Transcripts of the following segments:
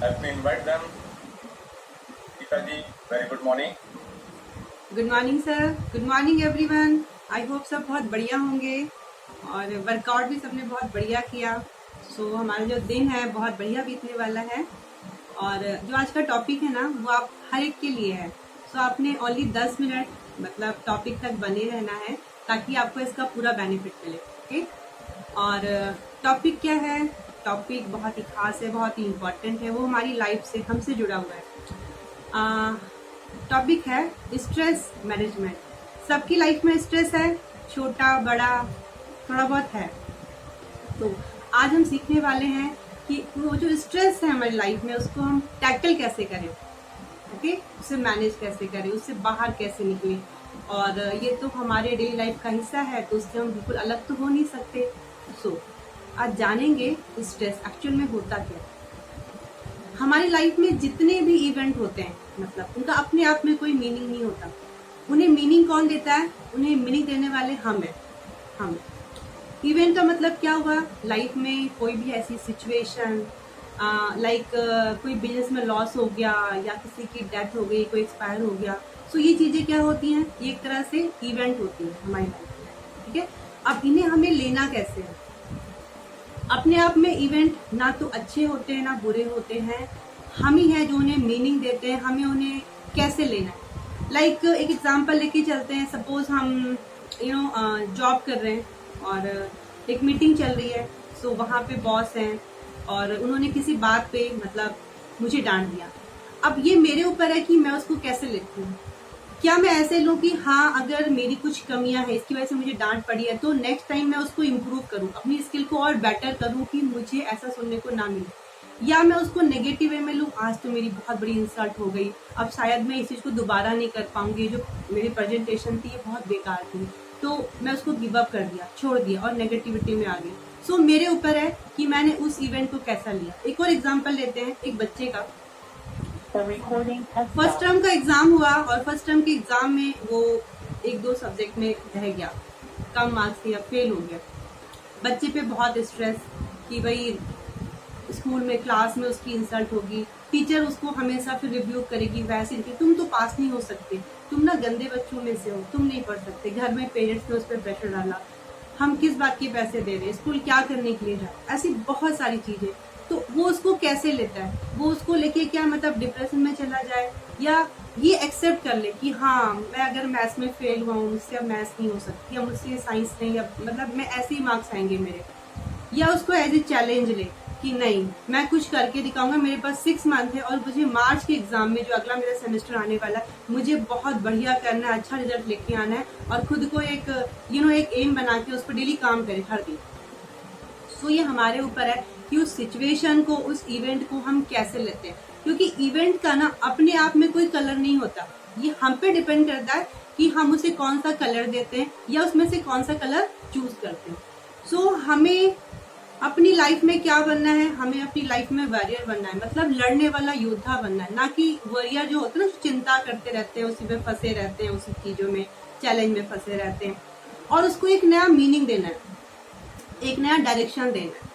Let me invite them. Geeta ji, very good morning. Good morning sir, good morning everyone. I hope सब बहुत बढ़िया होंगे और workout भी सबने बहुत बढ़िया किया। सो हमारा जो दिन है बहुत बढ़िया बीतने वाला है। और जो आज का टॉपिक है ना वो आप हर एक के लिए है। सो आपने ओनली 10 मिनट मतलब टॉपिक तक बने रहना है ताकि आपको इसका पूरा बेनिफिट मिले। ओके, और टॉपिक क्या है? टॉपिक बहुत ही खास है, बहुत ही इम्पोर्टेंट है, वो हमारी लाइफ से हमसे जुड़ा हुआ है। टॉपिक है स्ट्रेस मैनेजमेंट। सबकी लाइफ में स्ट्रेस है, छोटा बड़ा थोड़ा बहुत है। तो आज हम सीखने वाले हैं कि वो जो स्ट्रेस है हमारी लाइफ में उसको हम टैकल कैसे करें, ओके, उसे मैनेज कैसे करें, उससे बाहर कैसे निकलें। और ये तो हमारे डेली लाइफ का हिस्सा है, तो उससे हम बिल्कुल अलग तो हो नहीं सकते। सो आज जानेंगे स्ट्रेस एक्चुअल में होता क्या है। हमारी लाइफ में जितने भी इवेंट होते हैं मतलब उनका अपने आप में कोई मीनिंग नहीं होता। उन्हें मीनिंग कौन देता है? उन्हें मीनिंग देने वाले हम हैं। हम इवेंट का मतलब क्या हुआ? लाइफ में कोई भी ऐसी सिचुएशन लाइक कोई बिजनेस में लॉस हो गया या किसी की डेथ हो गई, कोई एक्सपायर हो गया। सो ये चीजें क्या होती हैं? ये एक तरह से इवेंट होती है हमारी लाइफ में। ठीक है, अब इन्हें हमें लेना कैसे है? अपने आप में इवेंट ना तो अच्छे होते हैं ना बुरे होते हैं, हम ही हैं जो उन्हें मीनिंग देते हैं। हमें उन्हें कैसे लेना है? लाइक एक एग्जांपल लेके चलते हैं। सपोज हम जॉब कर रहे हैं और एक मीटिंग चल रही है। सो वहाँ पे बॉस हैं और उन्होंने किसी बात पे मतलब मुझे डांट दिया। अब ये मेरे ऊपर है कि मैं उसको कैसे लेती हूँ। क्या मैं ऐसे लूँ कि हाँ अगर मेरी कुछ कमियां हैं इसकी वजह से मुझे डांट पड़ी है तो नेक्स्ट टाइम मैं उसको इम्प्रूव करूँ, अपनी स्किल को और बेटर करूँ कि मुझे ऐसा सुनने को ना मिले। या मैं उसको नेगेटिव वे में लूँ, आज तो मेरी बहुत बड़ी इंसल्ट हो गई, अब शायद मैं इस चीज़ को दोबारा नहीं कर पाऊंगी, जो मेरी प्रेजेंटेशन थी ये बहुत बेकार थी, तो मैं उसको गिव अप कर दिया, छोड़ दिया और नेगेटिविटी में आ गई। सो मेरे ऊपर है कि मैंने उस इवेंट को कैसा लिया। एक और एग्जाम्पल लेते हैं एक बच्चे का। फर्स्ट टर्म का एग्जाम हुआ और फर्स्ट टर्म के एग्जाम में वो 1-2 सब्जेक्ट में रह गया, कम मार्क्स से या फेल हो गया। बच्चे पे बहुत स्ट्रेस कि भाई स्कूल में क्लास में उसकी इंसल्ट होगी, टीचर उसको हमेशा फिर रिव्यू करेगी वैसे कि तुम तो पास नहीं हो सकते, तुम ना गंदे बच्चों में से हो, तुम नहीं पढ़ सकते। घर में पेरेंट्स ने उस पर प्रेशर डाला, हम किस बात के पैसे दे रहे, स्कूल क्या करने के लिए जाए, ऐसी बहुत सारी चीजें। तो वो उसको कैसे लेता है? वो उसको लेके क्या मतलब डिप्रेशन में चला जाए या ये एक्सेप्ट कर ले कि हाँ मैं अगर मैथ्स में फेल हुआ हूँ, मुझसे अब मैथ्स नहीं हो सकती, या मुझसे साइंस नहीं, या मतलब मैं ऐसे ही मार्क्स आएंगे मेरे। या उसको एज ए चैलेंज ले कि नहीं मैं कुछ करके दिखाऊंगा, मेरे पास 6 मंथ है और मुझे मार्च के एग्जाम में जो अगला मेरा सेमेस्टर आने वाला है मुझे बहुत बढ़िया करना है, अच्छा रिजल्ट लेके आना है और खुद को एक एक एम बना के उस पर डेली काम करे हर दिन। सो ये हमारे ऊपर है कि उस सिचुएशन को, उस इवेंट को हम कैसे लेते हैं, क्योंकि इवेंट का ना अपने आप में कोई कलर नहीं होता। ये हम पे डिपेंड करता है कि हम उसे कौन सा कलर देते हैं या उसमें से कौन सा कलर चूज करते हैं। सो हमें अपनी लाइफ में क्या बनना है? हमें अपनी लाइफ में वॉरियर बनना है, मतलब लड़ने वाला योद्धा बनना है, ना कि वॉरियर जो होते हैं ना चिंता करते रहते हैं, उसी में फंसे रहते हैं, उसी चीजों में चैलेंज में फंसे रहते हैं। और उसको एक नया मीनिंग देना है, एक नया डायरेक्शन देना है,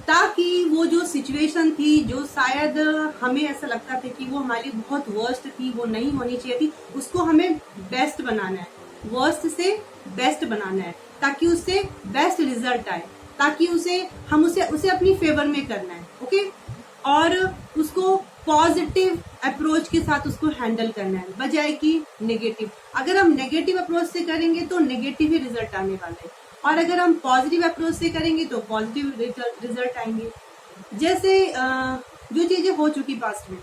ताकि वो जो सिचुएशन थी जो शायद हमें ऐसा लगता था कि वो हमारी बहुत वर्स्ट थी, वो नहीं होनी चाहिए थी, उसको हमें बेस्ट बनाना है, वर्स्ट से बेस्ट बनाना है, ताकि उससे बेस्ट रिजल्ट आए, ताकि हम उसे अपनी फेवर में करना है। ओके, और उसको पॉजिटिव अप्रोच के साथ उसको हैंडल करना है बजाय कि नेगेटिव। अगर हम नेगेटिव अप्रोच से करेंगे तो नेगेटिव ही रिजल्ट आने वाला है, और अगर हम पॉजिटिव अप्रोच से करेंगे तो पॉजिटिव रिजल्ट आएंगे। जैसे जो चीजें हो चुकी पास्ट में,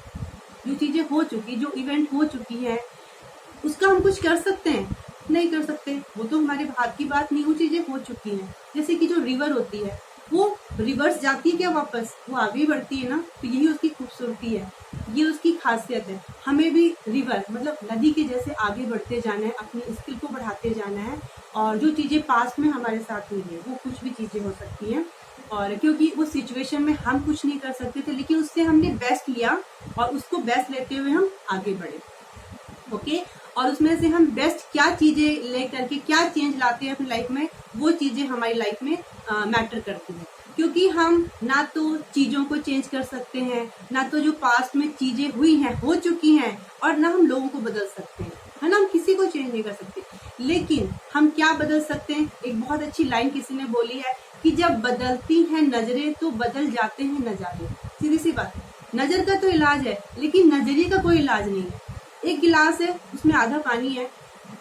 जो चीजें हो चुकी, जो इवेंट हो चुकी है, उसका हम कुछ कर सकते हैं? नहीं कर सकते, वो तो हमारे हाथ की बात नहीं, वो चीजें हो चुकी हैं। जैसे कि जो रिवर होती है वो रिवर्स जाती है क्या? वापस वो आगे बढ़ती है ना, तो यही उसकी खूबसूरती है, ये उसकी खासियत है। हमें भी रिवर मतलब नदी के जैसे आगे बढ़ते जाना है, अपनी स्किल को बढ़ाते जाना है। और जो चीजें पास्ट में हमारे साथ हुई है वो कुछ भी चीजें हो सकती हैं, और क्योंकि उस सिचुएशन में हम कुछ नहीं कर सकते थे, लेकिन उससे हमने बेस्ट लिया और उसको बेस्ट लेते हुए हम आगे बढ़े। ओके, और उसमें से हम बेस्ट क्या चीजें लेकर के क्या चेंज लाते हैं अपनी लाइफ में, वो चीजें हमारी लाइफ में मैटर करती हैं। क्योंकि हम ना तो चीज़ों को चेंज कर सकते हैं, ना तो जो पास्ट में चीज़ें हुई हैं, हो चुकी हैं, और ना हम लोगों को बदल सकते हैं, है ना। हम किसी को चेंज नहीं कर सकते, लेकिन हम क्या बदल सकते हैं। एक बहुत अच्छी लाइन किसी ने बोली है कि जब बदलती हैं नजरें तो बदल जाते हैं नजारे। सीधी सी बात है, नजर का तो इलाज है, लेकिन नजरिए का कोई इलाज नहीं है। एक गिलास है, उसमें आधा पानी है,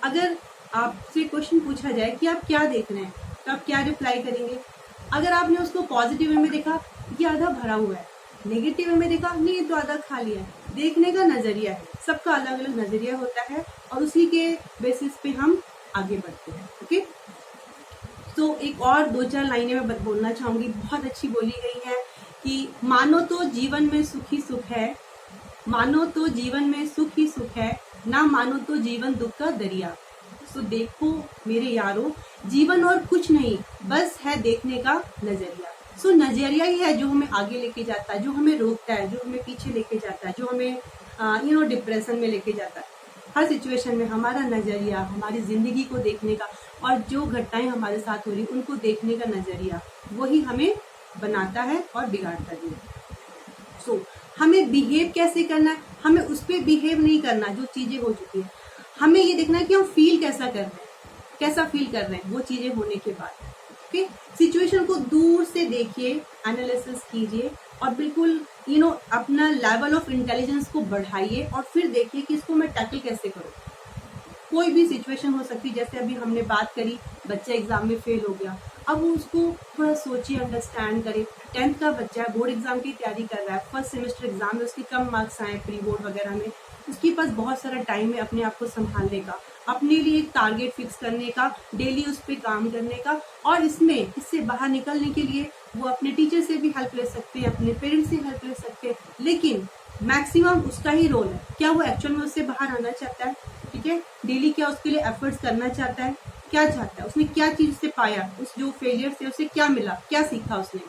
अगर आपसे क्वेश्चन पूछा जाए कि आप क्या देख रहे हैं, तो आप क्या रिप्लाई करेंगे। अगर आपने उसको पॉजिटिव वे में देखा, ये आधा भरा हुआ है, नेगेटिव वे में देखा, नहीं तो आधा खाली है। देखने का नजरिया है, सबका अलग अलग नजरिया होता है, और उसी के बेसिस पे हम आगे बढ़ते हैं। ओके, तो एक और 2-4 लाइनें मैं बोलना चाहूंगी, बहुत अच्छी बोली गई है कि मानो तो जीवन में सुख ही सुख है, मानो तो जीवन में सुख ही सुख है, ना मानो तो जीवन दुख का दरिया। सो देखो मेरे यारों, जीवन और कुछ नहीं, बस है देखने का नजरिया। सो नजरिया ही है जो हमें आगे लेके जाता है, जो हमें रोकता है, जो हमें पीछे लेके जाता है, जो हमें डिप्रेशन में लेके जाता है। हर सिचुएशन में हमारा नजरिया, हमारी जिंदगी को देखने का, और जो घटनाएं हमारे साथ हो रही उनको देखने का नजरिया, वही हमें बनाता है और बिगाड़ता भी है। सो हमें बिहेव कैसे करना है, हमें उस पर बिहेव नहीं करना जो चीजें हो चुकी है। हमें ये देखना है कि हम फील कैसा कर रहे हैं, कैसा फील कर रहे हैं वो चीजें होने के बाद। ओके, सिचुएशन को दूर से देखिए, एनालिसिस कीजिए, और बिल्कुल अपना लेवल ऑफ इंटेलिजेंस को बढ़ाइए, और फिर देखिए कि इसको मैं टैकल कैसे करूँ। कोई भी सिचुएशन हो सकती है, जैसे अभी हमने बात करी, बच्चा एग्जाम में फेल हो गया, अब वो उसको थोड़ा सोचिए, अंडरस्टैंड करे। 10th का बच्चा है, बोर्ड एग्जाम की तैयारी कर रहा है, फर्स्ट सेमेस्टर एग्जाम में उसके कम मार्क्स आए प्री बोर्ड वगैरह में, उसके पास बहुत सारा टाइम है अपने आप को संभालने का, अपने लिए एक टारगेट फिक्स करने का, डेली उस पर काम करने का, और इससे बाहर निकलने के लिए वो अपने टीचर से भी हेल्प ले सकते हैं, अपने पेरेंट्स से हेल्प ले सकते हैं, लेकिन मैक्सिमम उसका ही रोल है। क्या वो एक्चुअल में उससे बाहर आना चाहता है, ठीक है, डेली क्या उसके लिए एफर्ट्स करना चाहता है, क्या चाहता है, उसने क्या चीज से पाया, उस जो फेलियर से उसे क्या मिला, क्या सीखा उसने।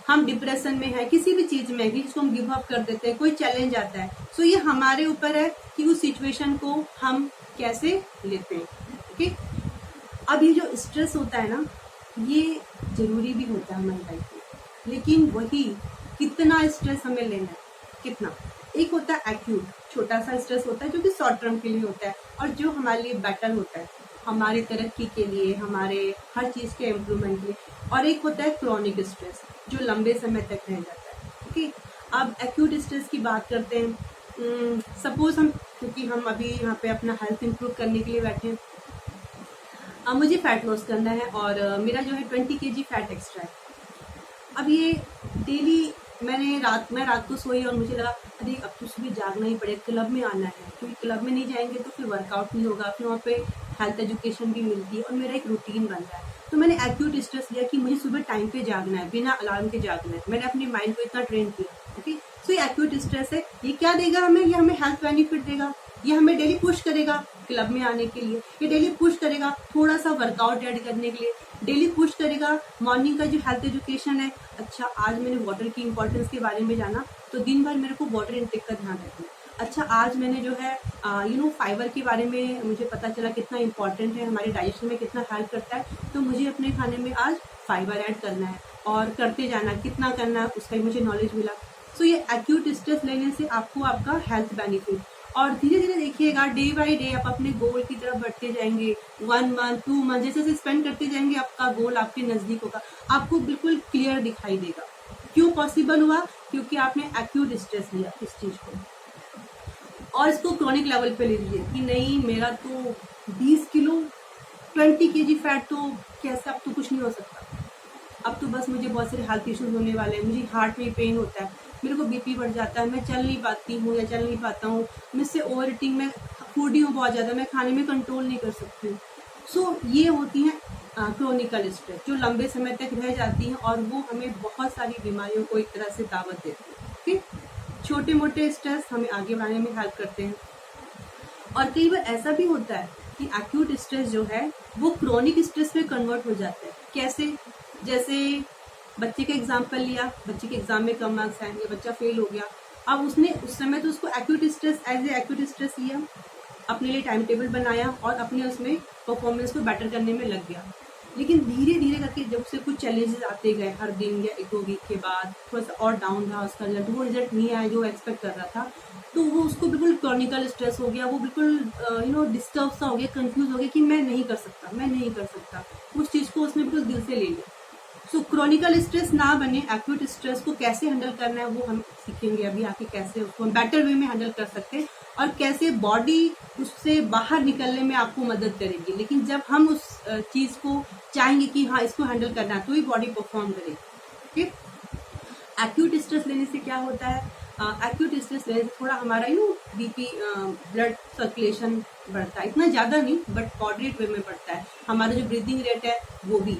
हम डिप्रेशन में है, किसी भी चीज में है, जिसको हम गिव अप कर देते हैं, कोई चैलेंज आता है, सो ये हमारे ऊपर है कि उस सिचुएशन को हम कैसे लेते हैं। ओके, अब ये जो स्ट्रेस होता है ना, ये जरूरी भी होता है हमारी लाइफ में, लेकिन वही कितना स्ट्रेस हमें लेना है, कितना। एक होता है एक्यूट, छोटा सा स्ट्रेस होता है जो कि शॉर्ट टर्म के लिए होता है, और जो हमारे लिए बेटर होता है, हमारी तरक्की के लिए, हमारे हर चीज के इम्प्रूवमेंट के लिए। और एक होता है क्रॉनिक स्ट्रेस, जो लंबे समय तक रह जाता है। ओके, अब एक्यूट स्ट्रेस की बात करते हैं। सपोज क्योंकि हम अभी यहाँ पे अपना हेल्थ इंप्रूव करने के लिए बैठे हैं, अब मुझे फैट लॉस करना है, और मेरा जो है 20 kg फैट एक्स्ट्रा है। अब ये डेली मैं रात को सोई, और मुझे लगा अरे अब तो सुबह जागना ही पड़ेगा, क्लब में आना है, क्योंकि क्लब में नहीं जाएंगे तो फिर वर्कआउट नहीं होगा, फिर वहाँ पे हेल्थ एजुकेशन भी मिलती है, और मेरा एक रूटीन बन रहा है। तो मैंने एक्यूट स्ट्रेस लिया कि मुझे सुबह टाइम पे जागना है, बिना अलार्म के जागना है। मैंने अपने माइंड को इतना ट्रेन किया। ओके, सो ये एक्यूट स्ट्रेस है। ये क्या देगा हमें, ये हमें हेल्थ बेनिफिट देगा, ये हमें डेली पुश करेगा क्लब में आने के लिए, ये डेली पुश करेगा थोड़ा सा वर्कआउट ऐड करने के लिए, डेली पुश करेगा मॉर्निंग का जो हेल्थ एजुकेशन है। अच्छा, आज मैंने वाटर की इंपॉर्टेंस के बारे में जाना, तो दिन भर मेरे को वाटर इंटेक का ध्यान रखना है। अच्छा, आज मैंने जो है फाइबर के बारे में मुझे पता चला कितना इंपॉर्टेंट है, हमारे डाइजेशन में कितना हेल्प करता है, तो मुझे अपने खाने में आज फाइबर ऐड करना है, और करते जाना, कितना करना है उसका ही मुझे नॉलेज मिला। सो ये एक्यूट स्ट्रेस लेने से आपको आपका हेल्थ बेनिफिट, और धीरे धीरे देखिएगा डे बाय डे आप अपने गोल की तरफ बढ़ते जाएंगे। 1 मंथ 2 मंथ जैसे जैसे स्पेंड करते जाएंगे, आपका गोल आपके नजदीक होगा, आपको बिल्कुल क्लियर दिखाई देगा। क्यों पॉसिबल हुआ, क्योंकि आपने एक्यूट स्ट्रेस लिया इस चीज को, और इसको क्रॉनिक लेवल पे ले लीजिए कि नहीं मेरा तो 20 किलो 20 kg फैट, तो कैसे, अब तो कुछ नहीं हो सकता, अब तो बस मुझे बहुत सारे हेल्थ इश्यूज होने वाले हैं, मुझे हार्ट में पेन होता है, मेरे को बीपी बढ़ जाता है, मैं चल नहीं पाती हूँ या चल नहीं पाता हूँ, मुझसे ओवर ईटिंग, मैं फूडी हूँ बहुत ज़्यादा, मैं खाने में कंट्रोल नहीं कर सकती हूँ। सो ये होती हैं क्रोनिकल स्ट्रेस, जो लंबे समय तक रह जाती हैं, और वो हमें बहुत सारी बीमारियों को एक तरह से दावत देती है। ठीक, छोटे मोटे स्ट्रेस हमें आगे बढ़ाने में हेल्प करते हैं, और कई बार ऐसा भी होता है कि एक्यूट स्ट्रेस जो है वो क्रोनिक स्ट्रेस में कन्वर्ट हो जाता है। कैसे, जैसे बच्चे का एग्जाम्पल लिया, बच्चे के एग्जाम में कम मार्क्स आएंगे, बच्चा फेल हो गया, अब उसने उस समय तो उसको acute stress as a acute stress लिया, अपने लिए टाइम टेबल बनाया, और अपने उसमें परफॉर्मेंस को बेटर करने में लग गया। लेकिन धीरे धीरे करके जब से कुछ चैलेंजेस आते गए हर दिन या 1-2 वीक के बाद थोड़ा सा और डाउन रहा उसका रिजल्ट, वो रिजल्ट नहीं आया जो एक्सपेक्ट कर रहा था, तो वो उसको बिल्कुल क्रॉनिकल स्ट्रेस हो गया, वो बिल्कुल डिस्टर्ब सा हो गया, कंफ्यूज हो गया कि मैं नहीं कर सकता, मैं नहीं कर सकता। उस चीज़ को उसने बिल्कुल दिल से ले लिया। सो क्रॉनिकल स्ट्रेस ना बने, एक्यूट स्ट्रेस को कैसे हैंडल करना है वो हम सीखेंगे अभी आके, कैसे उसको बेटर वे में हैंडल कर सकते हैं और कैसे बॉडी उससे बाहर निकलने में आपको मदद करेगी। लेकिन जब हम उस चीज़ को चाहेंगे कि हाँ इसको हैंडल करना है तो ही बॉडी परफॉर्म करेगी। ओके, एक्यूट स्ट्रेस लेने से क्या होता है, एक्यूट स्ट्रेस लेने से थोड़ा हमारा बीपी, ब्लड सर्कुलेशन बढ़ता है, इतना ज़्यादा नहीं बट मॉडरेट वे में बढ़ता है। हमारा जो ब्रीदिंग रेट है वो भी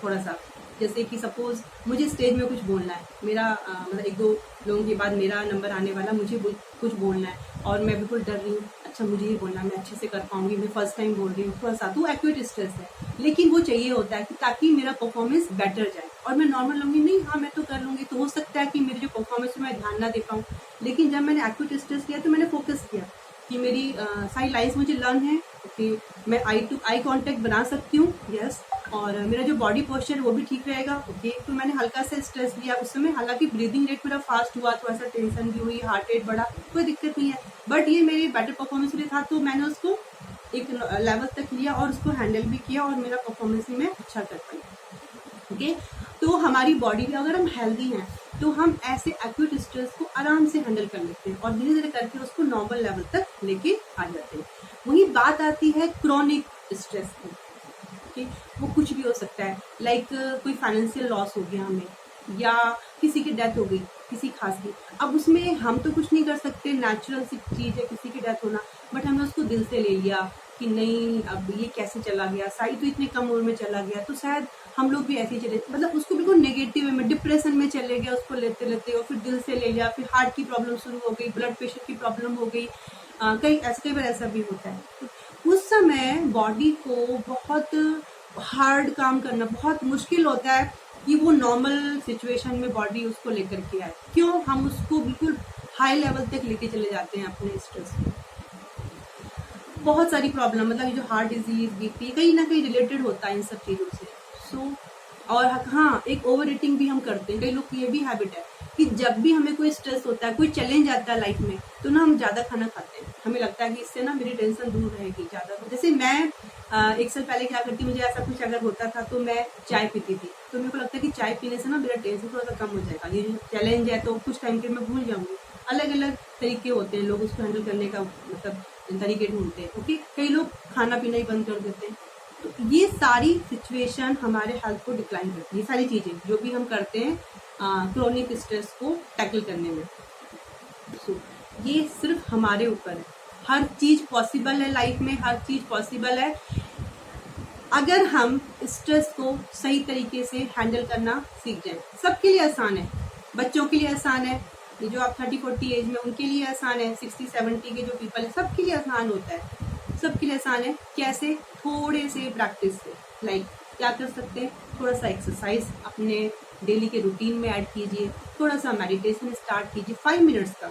थोड़ा सा, जैसे कि सपोज मुझे स्टेज में कुछ बोलना है, मेरा मतलब 1-2 लोगों के बाद मेरा नंबर आने वाला, मुझे कुछ बोलना है और मैं बिल्कुल डर रही हूँ, अच्छा मुझे ये बोलना है, मैं अच्छे से कर पाऊंगी, मैं फर्स्ट टाइम बोल रही हूँ, थोड़ा सा तो एक्यूट स्ट्रेस है। लेकिन वो चाहिए होता है कि ताकि मेरा परफॉर्मेंस बेटर जाए, और मैं नॉर्मल लूँगी नहीं, हाँ मैं तो कर लूँगी, तो हो सकता है कि मेरी जो परफॉर्मेंस है मैं ध्यान ना दे पाऊँ। लेकिन जब मैंने एक्यूट स्ट्रेस लिया तो मैंने फोकस किया कि मेरी सारी लाइन्स मुझे लर्न है, ओके मैं आई टू आई कॉन्टेक्ट बना सकती हूँ, यस, और मेरा जो बॉडी पोस्चर वो भी ठीक रहेगा, ओके। तो मैंने हल्का सा स्ट्रेस लिया उस समय, हालांकि ब्रीदिंग रेट मेरा फास्ट हुआ, थोड़ा सा टेंशन भी हुई, हार्ट रेट बढ़ा, कोई दिक्कत नहीं है, बट ये मेरी बेटर परफॉर्मेंस के लिए था, तो मैंने उसको एक लेवल तक लिया और उसको हैंडल भी किया और मेरा परफॉर्मेंस भी मैं अच्छा कर पाई, ओके। तो हमारी बॉडी में अगर हम हेल्दी हैं तो हम ऐसे एक्यूट स्ट्रेस को आराम से हैंडल कर लेते हैं और धीरे धीरे करके उसको नॉर्मल लेवल तक लेके आ जाते हैं। वही बात आती है क्रॉनिक स्ट्रेस की, ओके। वो कुछ भी हो सकता है, लाइक कोई फाइनेंशियल लॉस हो गया हमें, या किसी की डेथ हो गई किसी खास की। अब उसमें हम तो कुछ नहीं कर सकते, नेचुरल सी चीज़ है किसी की डेथ होना, बट हमने उसको दिल से ले लिया कि नहीं अब ये कैसे चला गया, शायद तो इतने कम उम्र में चला गया, तो शायद हम लोग भी ऐसे ही चले, मतलब उसको बिल्कुल नेगेटिव वे में, डिप्रेशन में चले गए उसको लेते लेते, और फिर दिल से ले लिया, फिर हार्ट की प्रॉब्लम शुरू हो गई, ब्लड प्रेशर की प्रॉब्लम हो गई, कई बार ऐसा भी होता है। तो उस समय बॉडी को बहुत हार्ड काम करना बहुत मुश्किल होता है कि वो नॉर्मल सिचुएशन में बॉडी उसको लेकर के आए। क्यों? हम उसको बिल्कुल हाई लेवल तक लेके चले जाते हैं अपने स्ट्रेस को। बहुत सारी प्रॉब्लम, मतलब ये जो हार्ट डिजीज, बीपी, कहीं ना कहीं रिलेटेड होता है इन सब चीज़ों से। सो और हाँ, एक ओवर ईटिंग भी हम करते हैं, कई लोग की ये भी हैबिट है कि जब भी हमें कोई स्ट्रेस होता है, कोई चैलेंज आता है लाइफ में, तो ना हम ज़्यादा खाना खाते हैं, हमें लगता है कि इससे ना मेरी टेंशन दूर रहेगी ज़्यादा। जैसे मैं 1 साल पहले क्या करती, मुझे ऐसा कुछ अगर होता था तो मैं चाय पीती थी, तो मेरे को लगता है कि चाय पीने से ना मेरा टेंशन थोड़ा सा कम हो जाएगा, ये जो चैलेंज है तो कुछ टाइम के मैं भूल जाऊंगी। अलग अलग तरीके होते हैं, लोग उसको हैंडल करने का मतलब तरीके ढूंढते हैं, ओके। कई लोग खाना पीना ही बंद कर देते हैं। तो ये सारी सिचुएशन हमारे हेल्थ को डिक्लाइन करती है, ये सारी चीज़ें जो भी हम करते हैं क्रोनिक स्ट्रेस को टैकल करने में। सो ये सिर्फ हमारे ऊपर है, हर चीज़ पॉसिबल है लाइफ में, हर चीज़ पॉसिबल है अगर हम स्ट्रेस को सही तरीके से हैंडल करना सीख जाएं। सबके लिए आसान है, बच्चों के लिए आसान है, ये जो आप 30-40 एज में उनके लिए आसान है, 60-70 के जो पीपल है सबके लिए आसान होता है, सबके लिए आसान है। कैसे? थोड़े से प्रैक्टिस से। लाइक क्या कर सकते हैं, थोड़ा सा एक्सरसाइज अपने डेली के रूटीन में ऐड कीजिए, थोड़ा सा मेडिटेशन स्टार्ट कीजिए 5 मिनट्स का,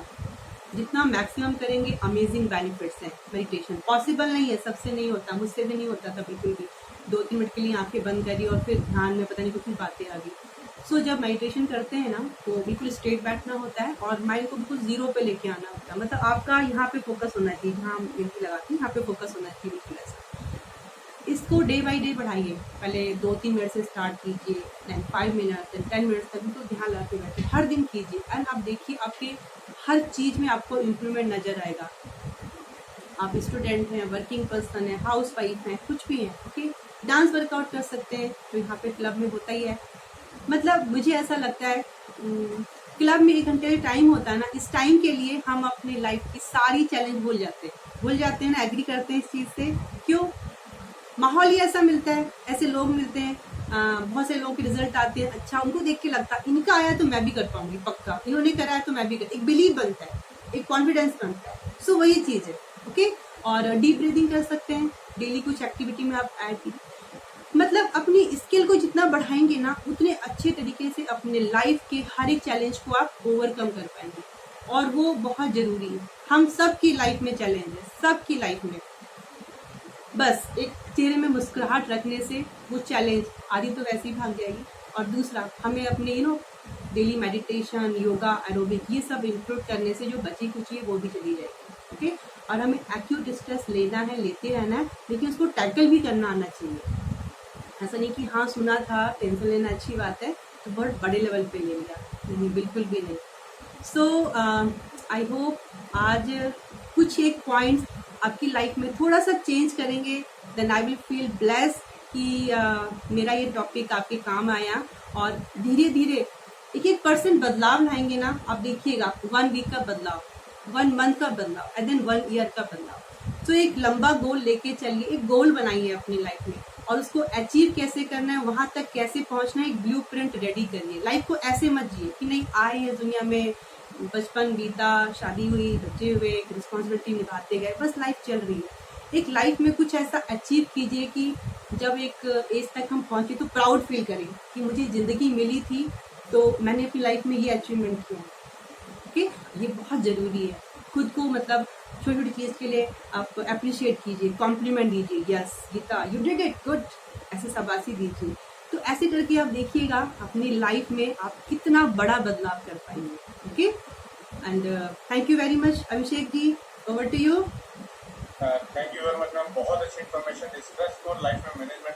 जितना मैक्सिमम करेंगे अमेजिंग बेनिफिट्स हैं। मेडिटेशन पॉसिबल नहीं है, सबसे नहीं होता, मुझसे भी नहीं होता था बिल्कुल भी। 2-3 मिनट के लिए आंखें बंद करी और फिर ध्यान में पता नहीं कितनी बातें आ गई। सो जब मेडिटेशन करते हैं ना तो बिल्कुल स्ट्रेट बैठना होता है और माइंड को बिल्कुल जीरो पे लेके आना होता है, मतलब आपका यहाँ पे फोकस होना चाहिए, जहाँ बिल्कुल लगाते हैं यहाँ पे फोकस होना चाहिए, बिल्कुल ऐसा। इसको डे बाई डे बढ़ाइए, पहले 2-3 मिनट से स्टार्ट कीजिए, देन 5 मिनट, देन 10 मिनट तक तो ध्यान लगा के बैठिए, हर दिन कीजिए, एंड आप देखिए आपके हर चीज़ में आपको इम्प्रूवमेंट नज़र आएगा। आप स्टूडेंट हैं, वर्किंग पर्सन है, हाउस वाइफ हैं, कुछ भी हैं, ओके। डांस वर्कआउट कर सकते हैं तो यहाँ पे क्लब में होता ही है। मतलब मुझे ऐसा लगता है क्लब में 1 घंटे टाइम होता है ना, इस टाइम के लिए हम अपने लाइफ की सारी चैलेंज भूल जाते हैं ना। एग्री करते हैं इस चीज़ से? क्यों? माहौल ही ऐसा मिलता है, ऐसे लोग मिलते हैं, बहुत से लोगों के रिजल्ट आते हैं, अच्छा उनको देख के लगता है इनका आया तो मैं भी कर पाऊंगी पक्का, इन्होंने करा है तो मैं भी कर, एक बिलीव बनता है, एक कॉन्फिडेंस बनता है। सो वही चीज़ है, ओके। और डीप ब्रीदिंग कर सकते हैं, डेली कुछ एक्टिविटी में आप ऐड कीजिए, मतलब अपनी स्किल को जितना बढ़ाएंगे ना उतने अच्छे तरीके से अपने लाइफ के हर एक चैलेंज को आप ओवरकम कर पाएंगे, और वो बहुत ज़रूरी है। हम सब की लाइफ में चैलेंज है, सबकी लाइफ में। बस एक चेहरे में मुस्कुराहट रखने से वो चैलेंज आधी तो वैसे ही भाग जाएगी, और दूसरा हमें अपने डेली मेडिटेशन, योगा, एरोबिक ये सब इंक्लूड करने से जो बची कुची है वो भी चली जाएगी। ओके, और हमें एक्यूट स्ट्रेस लेना है, लेते रहना है, लेकिन उसको टैकल भी करना आना चाहिए। ऐसा नहीं कि हाँ सुना था टेंशन लेना अच्छी बात है तो बहुत बड़े लेवल पे ले लिया, नहीं, बिल्कुल भी नहीं। सो आई होप आज कुछ एक पॉइंट्स आपकी लाइफ में थोड़ा सा चेंज करेंगे, then I will feel bless कि मेरा ये टॉपिक आपके काम आया, और धीरे धीरे एक परसेंट बदलाव लाएंगे ना, आप देखिएगा 1 वीक का बदलाव, 1 मंथ का बदलाव, एंड देन 1 ईयर का बदलाव। तो एक लंबा गोल लेके चलिए, एक गोल बनाइए अपनी लाइफ में, और उसको अचीव कैसे करना है, वहां तक कैसे पहुंचना है, एक ब्लूप्रिंट रेडी करिए। लाइफ को ऐसे मत जिए कि नहीं आए हैं दुनिया में, बचपन बीता, शादी हुई, बच्चे हुए, रिस्पॉन्सिबिलिटी निभाते गए, बस लाइफ चल रही है। एक लाइफ में कुछ ऐसा अचीव कीजिए कि जब एक एज तक हम पहुंचे तो प्राउड फील करें कि मुझे जिंदगी मिली थी तो मैंने अपनी लाइफ में ये अचीवमेंट किया। ओके, ये बहुत ज़रूरी है। खुद को मतलब छोटी छोटी चीज़ के लिए आप अप्रिशिएट कीजिए, कॉम्प्लीमेंट दीजिए, yes Geeta you did it good, ऐसे शाबाशी दीजिए। तो ऐसे करके आप देखिएगा अपनी लाइफ में आप कितना बड़ा बदलाव कर पाएंगे। Okay, and thank you very much Abhishek ji, over to you. Thank you very much ma'am, बहुत अच्छी इन्फॉर्मेशन। स्ट्रेस को लाइफ में मैनेजमेंट